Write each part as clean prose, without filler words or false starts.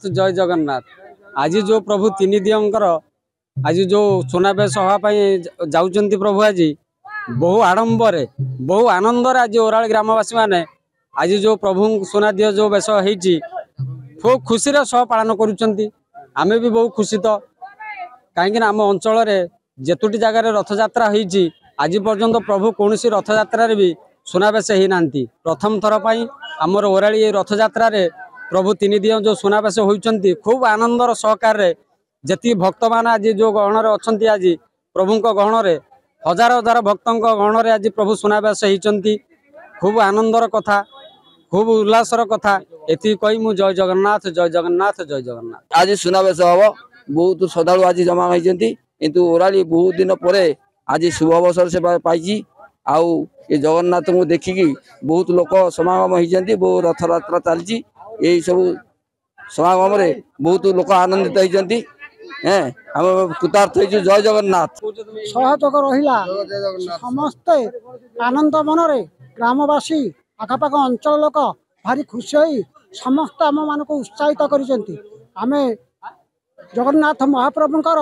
जय जगन्नाथ। आज जो प्रभु तीन दिवंकर आज जो सुनाबेश हाँपाई जाऊँच प्रभु आज बहु आडंबर बहु आनंदर आज ओराल ग्रामवासी मैंने आज जो प्रभु सुनादिह जो बेश होती खूब खुशी सह पालन करें भी बहुत खुशी तो कहीं आम अंचल जेतुटी जगार रथयात्रा होती आज पर्यंत प्रभु कौन सी रथयात्रा भी सुनाबेश होना प्रथम थर पर आमर ओराली रथयात्रा प्रभु तीन दिन जो सुनाबेश होती खूब आनंदर सहकार जी भक्त मान आज जो गहण अच्छा आज प्रभु गहण हजार हजार भक्तों गहण आज प्रभु सुनाबेश होती खूब आनंदर कथा खूब उल्लासर कथा ये कही मु जय जगन्नाथ जय जगन्नाथ जय जगन्नाथ। आज सुनाबेश हम बहुत श्रद्धा आज जमा होती किंतु ओराली बहुत दिन पर आज शुभ अवसर से पाई आउ ये जगन्नाथ को देखिकी बहुत लोक समागम होती बहुत रथयात्रा चलती यही सब समागम बहुत लोक आनंदित होती हम कृतार्थ हो जय जगन्नाथ सहयोग रहा समस्ते आनंद मनरे ग्रामवासी आखपाख अंचल लोक भारी खुशी हो समस्त आम मान को उत्साहित करें जगन्नाथ महाप्रभुंकर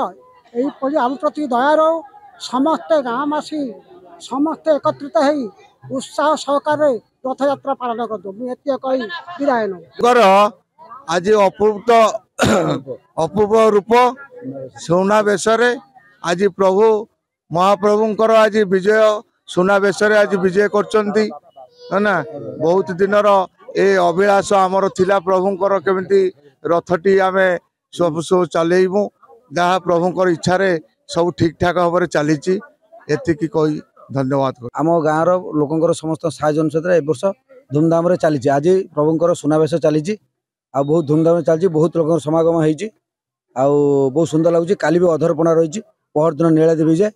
यही आम प्रति दया रो समस्ते गाँववासी समस्ते एकत्रित हो उत्साह सहकार रथयात्रा पालन कर विदाय आज अपूर्व रूप सुनाबेश आज प्रभु महाप्रभुंकर आज विजय सुनाबेश आज विजय करचंती ना बहुत दिनर ए अभिलाष आमर थिला प्रभुंकर केमिति रथटी आमे सब चलेबू जहाँ प्रभुंकर इच्छा सब ठीक ठाक भाव चली एतिकी कही धन्यवाद। आम गाँव लोकंर समस्त साहय अनुसार ए वर्ष धूमधाम चली आज प्रभुंकर सुनाबेश चली आ बहुत धूमधाम चलती बहुत लोक समागम होती बहुत सुंदर लगुच काली भी अधरपणा रही पहर दिन नीलाद्री विजय